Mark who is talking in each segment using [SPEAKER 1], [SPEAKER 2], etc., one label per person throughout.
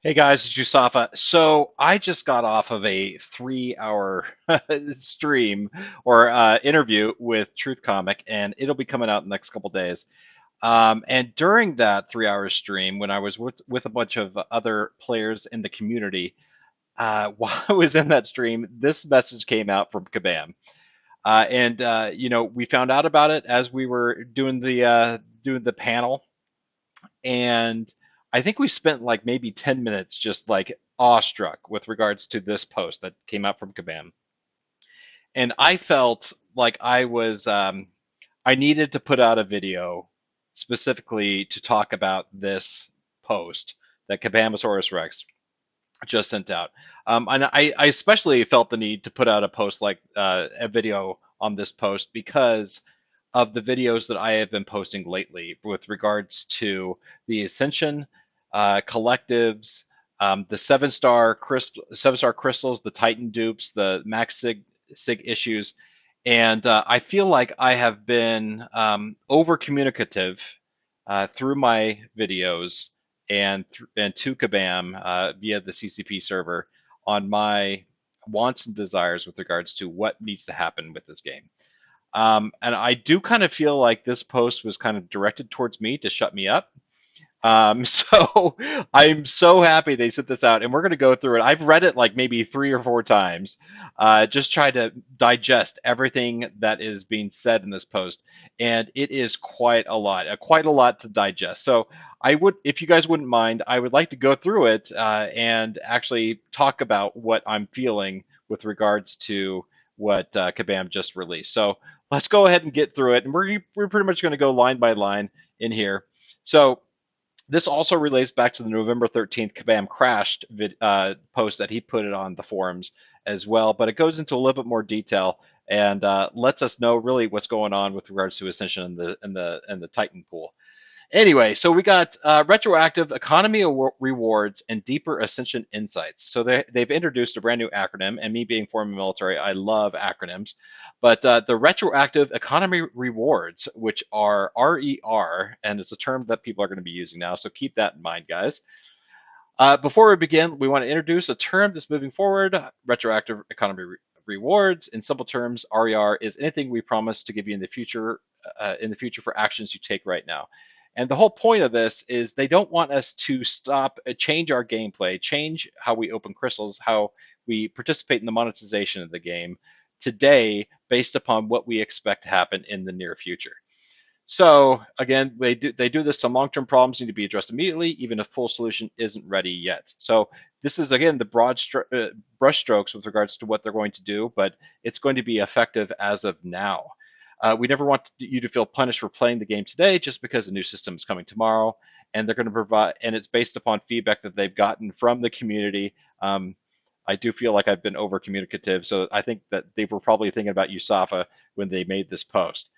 [SPEAKER 1] Hey guys, it's USAFA. So I just got off of a 3 hour stream or interview with Truth Comic, and it'll be coming out in the next couple days. And during that 3 hour stream, when I was with a bunch of other players in the community, while I was in that stream, this message came out from Kabam. We found out about it as we were doing the panel, and I think we spent like maybe 10 minutes just like awestruck with regards to this post that came out from Kabam. And I felt like I needed to put out a video specifically to talk about this post that Kabamasaurus Rex just sent out. And I especially felt the need to put out a post like a video on this post because of the videos that I have been posting lately with regards to the Ascension collectives, the seven star crystals, the Titan dupes, the Max Sig issues, and I feel like I have been over communicative through my videos and to Kabam via the CCP server on my wants and desires with regards to what needs to happen with this game. And I do kind of feel like this post was kind of directed towards me to shut me up. So I'm so happy they sent this out, and we're going to go through it. I've read it like maybe 3 or 4 times, just try to digest everything that is being said in this post, and it is quite a lot to digest. So I would, if you guys wouldn't mind, I would like to go through it and actually talk about what I'm feeling with regards to what Kabam just released. So let's go ahead and get through it, and we're pretty much going to go line by line in here. So this also relates back to the November 13th Kabam crashed post that he put it on the forums as well, but it goes into a little bit more detail and lets us know really what's going on with regards to Ascension and the Titan pool. Anyway, so we got retroactive economy rewards and deeper Ascension insights. So they've introduced a brand new acronym, and me being former military, I love acronyms. But the retroactive economy rewards, which are RER, and it's a term that people are going to be using now, so keep that in mind, guys. Before we begin, we want to introduce a term that's moving forward, retroactive economy rewards. In simple terms, RER is anything we promise to give you in the future for actions you take right now. And the whole point of this is they don't want us to change our gameplay, change how we open crystals, how we participate in the monetization of the game today based upon what we expect to happen in the near future. So again, they do this. Some long-term problems need to be addressed immediately, even if full solution isn't ready yet. So this is again the broad brush strokes with regards to what they're going to do, but it's going to be effective as of now. We never want you to feel punished for playing the game today just because a new system is coming tomorrow, and they're going to provide, and it's based upon feedback that they've gotten from the community. I do feel like I've been over communicative, so I think that they were probably thinking about USAFA when they made this post.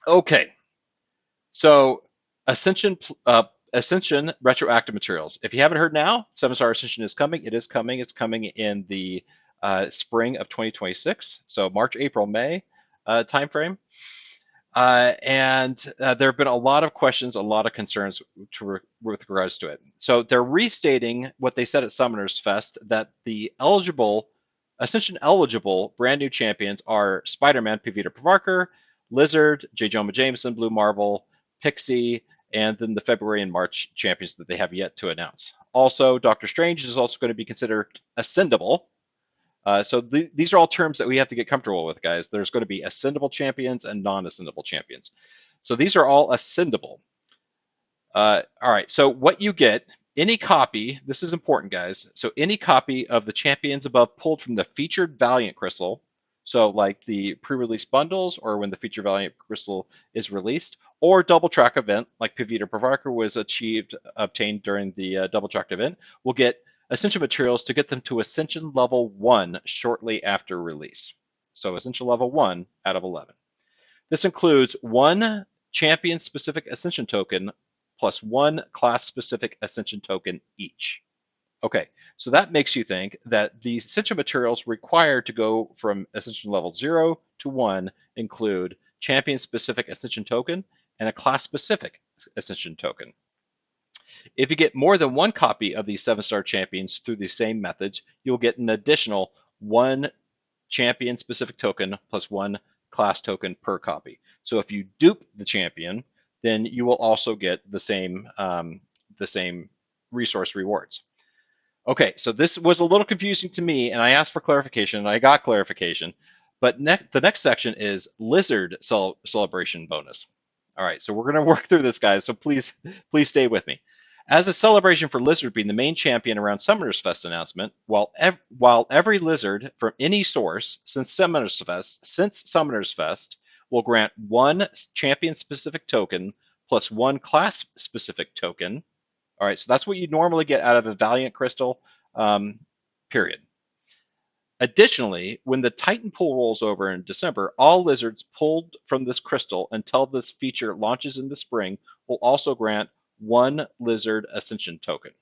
[SPEAKER 1] Okay, so Ascension Ascension retroactive materials. If you haven't heard now, 7-star Ascension is coming. It is coming. It's coming in the spring of 2026, so March, April, May timeframe. And there have been a lot of questions, a lot of concerns with regards to it. So they're restating what they said at Summoners Fest, that the Ascension eligible brand new champions are Spider-Man, Pavita Pravarkar, Lizard, J. Jonah Jameson, Blue Marvel, Pixie, and then the February and March champions that they have yet to announce. Also, Doctor Strange is also going to be considered Ascendable. These are all terms that we have to get comfortable with, guys. There's going to be Ascendable champions and non-Ascendable champions. So these are all Ascendable. All right, so what you get, any copy, this is important, guys. So any copy of the champions above pulled from the featured Valiant Crystal, so like the pre-release bundles or when the featured Valiant Crystal is released, or double track event like Pavita Pravarkar was obtained during the double track event, will get Ascension materials to get them to Ascension level 1 shortly after release. So Ascension level 1 out of 11. This includes one champion-specific Ascension token plus one class-specific Ascension token each. Okay, so that makes you think that the Ascension materials required to go from Ascension level 0 to 1 include champion-specific Ascension token and a class-specific Ascension token. If you get more than one copy of these 7-star champions through the same methods, you'll get an additional one champion specific token plus one class token per copy. So if you dupe the champion, then you will also get the same resource rewards. Okay, so this was a little confusing to me, and I asked for clarification, and I got clarification. But the next section is Lizard Celebration bonus. All right, so we're going to work through this, guys. So please stay with me. As a celebration for Lizard being the main champion around Summoners Fest announcement, while every Lizard from any source since Summoners Fest will grant one champion-specific token plus one class-specific token. All right, so that's what you normally get out of a Valiant Crystal, period. Additionally, when the Titan pool rolls over in December, all lizards pulled from this crystal until this feature launches in the spring will also grant one lizard ascension token.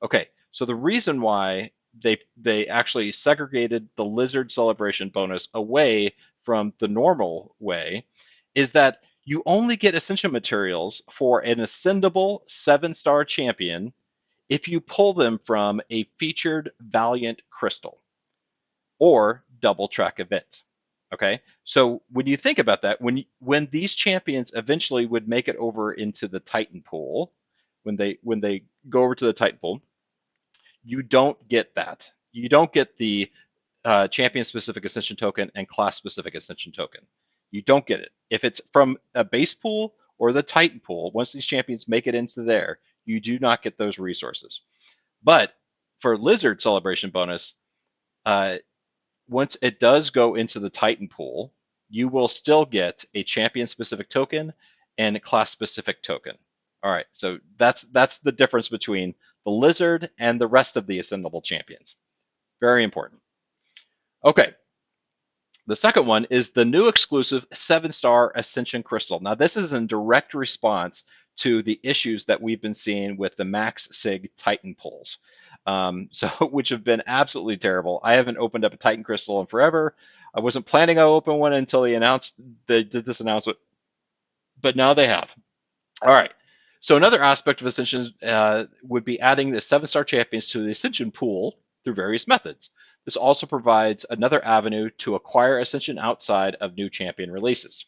[SPEAKER 1] Okay, so the reason why they actually segregated the lizard celebration bonus away from the normal way is that you only get ascension materials for an ascendable 7-star champion if you pull them from a featured Valiant Crystal or double track event. Okay, so when you think about that, when these champions eventually would make it over into the Titan pool, when they go over to the Titan pool, you don't get that. You don't get the champion specific ascension token and class specific ascension token. You don't get it. If it's from a base pool or the Titan pool, once these champions make it into there, you do not get those resources. But for Lizard Celebration bonus, once it does go into the Titan pool, you will still get a champion specific token and a class specific token. All right, so that's the difference between the Lizard and the rest of the Ascendable champions. Very important. Okay, the second one is the new exclusive 7-star Ascension Crystal. Now, this is in direct response to the issues that we've been seeing with the Max Sig Titan pulls, which have been absolutely terrible. I haven't opened up a Titan Crystal in forever. I wasn't planning to open one until they did this announcement, but now they have. All right. So another aspect of Ascension would be adding the 7-star champions to the Ascension pool through various methods. This also provides another avenue to acquire Ascension outside of new champion releases.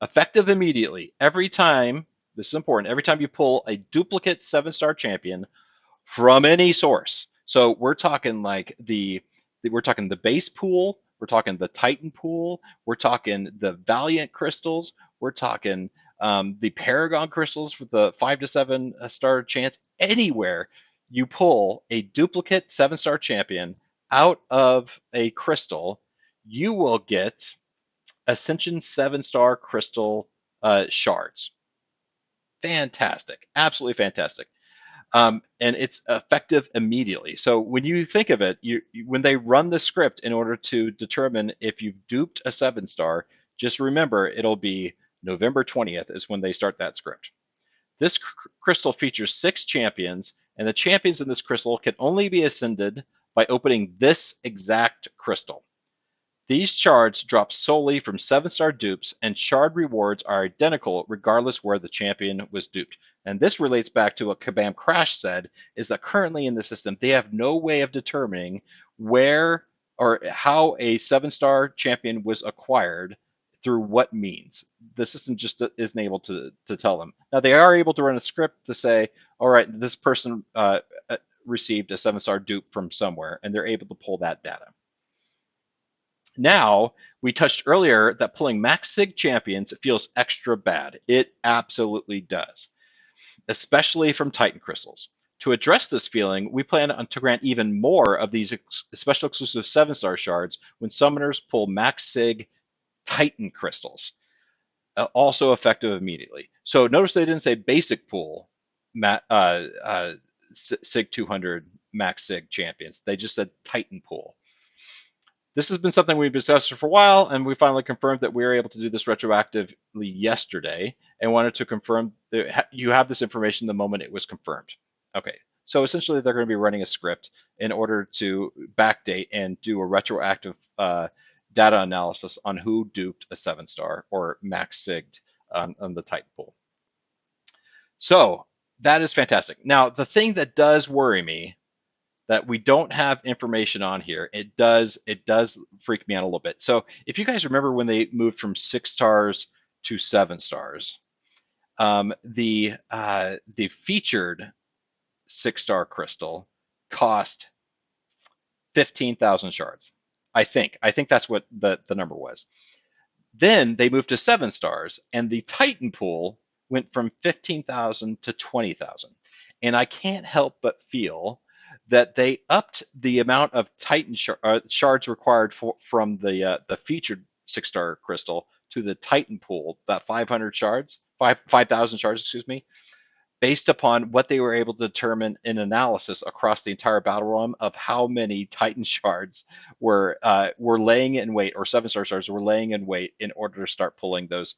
[SPEAKER 1] Effective immediately, every time, this is important, every time you pull a duplicate 7-star champion from any source. So we're talking the base pool, we're talking the Titan pool, we're talking the Valiant crystals, we're talking the Paragon crystals with the 5 to 7 star chance. Anywhere you pull a duplicate 7-star champion out of a crystal, you will get Ascension 7-star crystal shards. Fantastic, absolutely fantastic. And it's effective immediately. So when you think of it, when they run the script in order to determine if you've duped a 7-star, just remember it'll be November 20th is when they start that script. This crystal features 6 champions, and the champions in this crystal can only be ascended by opening this exact crystal. These shards drop solely from 7-star dupes, and shard rewards are identical regardless where the champion was duped. And this relates back to what Kabam Crash said, is that currently in the system, they have no way of determining where or how a 7-star champion was acquired through what means. The system just isn't able to tell them. Now, they are able to run a script to say, all right, this person received a 7-star dupe from somewhere, and they're able to pull that data. Now, we touched earlier that pulling max sig champions feels extra bad. It absolutely does, especially from Titan crystals. To address this feeling, we plan to grant even more of these special exclusive 7-star shards when summoners pull max sig Titan crystals, also effective immediately. So notice they didn't say basic pool sig 200 max sig champions. They just said Titan pool. This has been something we've discussed for a while, and we finally confirmed that we were able to do this retroactively yesterday, and wanted to confirm that you have this information the moment it was confirmed. Okay, so essentially they're going to be running a script in order to backdate and do a retroactive data analysis on who duped a 7-star or max sigged on the Titan pool. So That is fantastic. Now, the thing that does worry me that we don't have information on here, it does freak me out a little bit. So if you guys remember when they moved from 6 stars to 7 stars, the featured 6 star crystal cost 15,000 shards. I think that's what the number was. Then they moved to 7 stars, and the Titan pool went from 15,000 to 20,000. And I can't help but feel that they upped the amount of Titan shards required from the featured 6 star crystal to the Titan pool, that 500 shards, 5,000 shards, excuse me, based upon what they were able to determine in analysis across the entire battle realm of how many Titan shards were laying in wait, or 7 star shards were laying in wait in order to start pulling those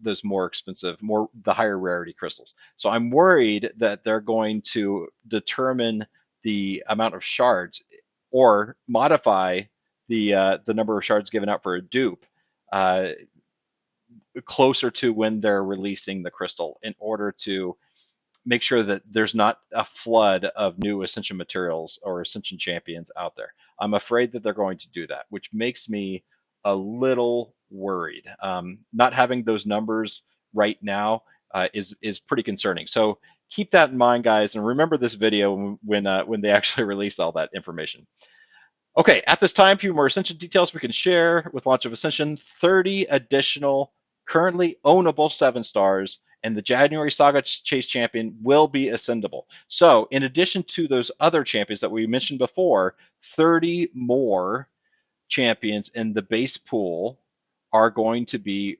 [SPEAKER 1] those more expensive, more the higher rarity crystals. So I'm worried that they're going to determine the amount of shards or modify the number of shards given out for a dupe uh, closer to when they're releasing the crystal in order to make sure that there's not a flood of new Ascension materials or Ascension champions out there. I'm afraid that they're going to do that, which makes me a little worried. Not having those numbers right now is pretty concerning. So keep that in mind, guys, and remember this video when they actually release all that information. Okay, at this time, a few more Ascension details we can share. With launch of Ascension, 30 additional currently ownable 7 stars, and the January Saga Chase champion will be Ascendable. So, in addition to those other champions that we mentioned before, 30 more champions in the base pool are going to be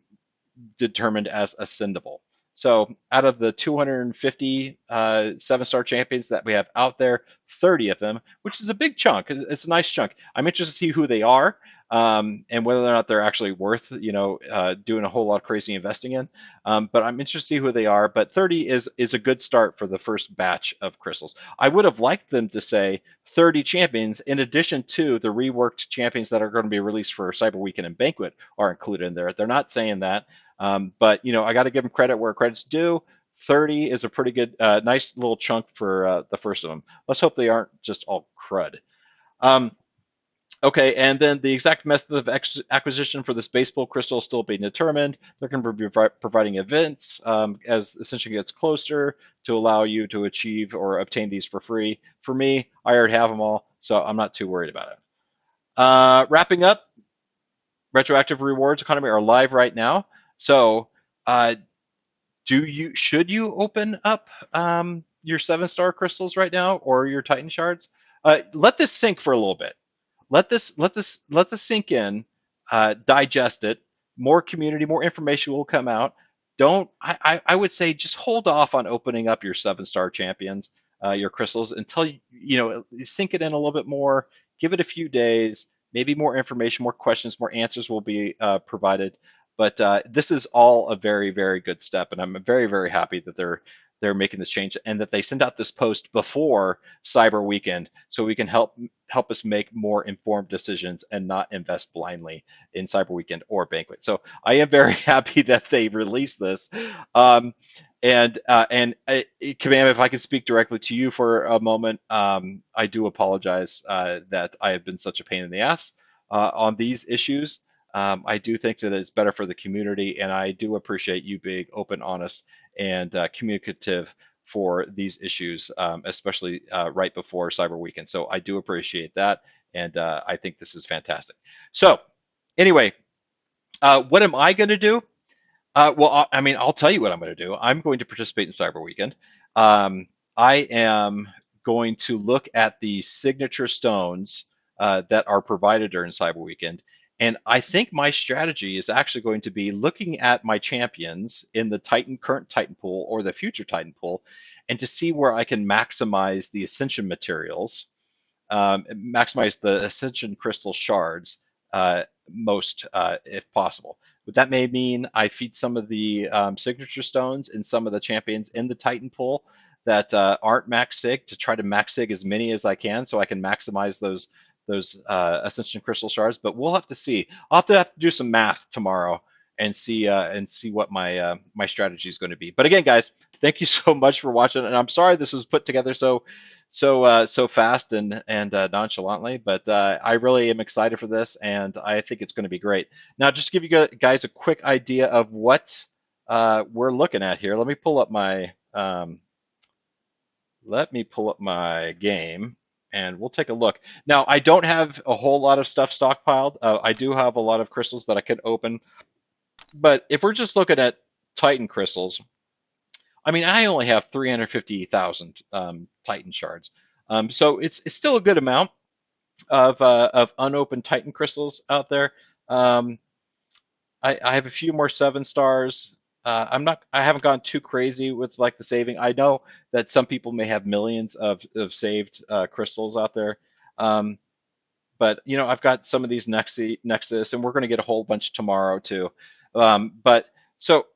[SPEAKER 1] determined as Ascendable. So out of the 250 7 star champions that we have out there, 30 of them, which is a big chunk. It's a nice chunk. I'm interested to see who they are and whether or not they're actually worth, doing a whole lot of crazy investing in. But I'm interested to see who they are. But 30 is a good start for the first batch of crystals. I would have liked them to say 30 champions in addition to the reworked champions that are going to be released for Cyber Weekend and Banquet are included in there. They're not saying that. But I got to give them credit where credit's due. 30 is a pretty good, nice little chunk for the first of them. Let's hope they aren't just all crud. Um, okay, and then the exact method of acquisition for this baseball crystal is still being determined. They're going to be providing events as Ascension gets closer to allow you to achieve or obtain these for free. For me, I already have them all, so I'm not too worried about it. Wrapping up, retroactive rewards economy are live right now. So, uh, should you open up your 7 star crystals right now or your Titan shards? Let this sink for a little bit. Let this sink in. Digest it. More community, more information will come out. Don't I would say just hold off on opening up your 7 star champions, your crystals until sink it in a little bit more. Give it a few days. Maybe more information, more questions, more answers will be provided. But this is all a very, very good step, and I'm very, very happy that they're making this change and that they send out this post before Cyber Weekend, so we can help us make more informed decisions and not invest blindly in Cyber Weekend or Banquet. So I am very happy that they released this. Kabam, if I can speak directly to you for a moment, I do apologize that I have been such a pain in the ass on these issues. I do think that it's better for the community, and I do appreciate you being open, honest, and communicative for these issues, especially right before Cyber Weekend. So I do appreciate that, and I think this is fantastic. So anyway, what am I going to do? Well, I mean, I'll tell you what I'm going to do. I'm going to participate in Cyber Weekend. I am going to look at the signature stones that are provided during Cyber Weekend. And I think my strategy is actually going to be looking at my champions in the current Titan pool or the future Titan pool, and to see where I can maximize the Ascension materials, maximize the Ascension Crystal shards most, if possible. But that may mean I feed some of the signature stones and some of the champions in the Titan pool that aren't max sig, to try to max sig as many as I can, so I can maximize those Ascension Crystal shards. But we'll have to see. I'll have to do some math tomorrow and see what my my strategy is going to be. But again, guys, thank you so much for watching. And I'm sorry this was put together so fast and nonchalantly, but I really am excited for this, and I think it's going to be great. Now, just to give you guys a quick idea of what we're looking at here. Let me pull up my game, and we'll take a look. Now, I don't have a whole lot of stuff stockpiled. I do have a lot of crystals that I could open, but if we're just looking at Titan crystals, I mean, I only have 350,000 Titan shards. So it's still a good amount of unopened Titan crystals out there. Um, I have a few more 7 stars. I haven't gone too crazy with like the saving. I know that some people may have millions of saved crystals out there. Um, but you know, I've got some of these Nexus, and we're going to get a whole bunch tomorrow too. But so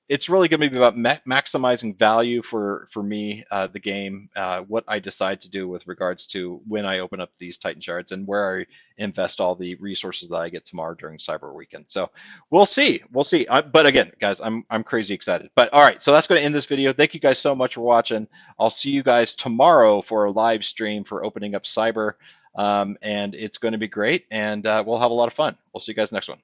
[SPEAKER 1] it's really going to be about maximizing value for me, the game, what I decide to do with regards to when I open up these Titan shards and where I invest all the resources that I get tomorrow during Cyber Weekend. So we'll see. But again, guys, I'm crazy excited. But all right, so that's going to end this video. Thank you guys so much for watching. I'll see you guys tomorrow for a live stream for opening up Cyber. And it's going to be great, and we'll have a lot of fun. We'll see you guys next one.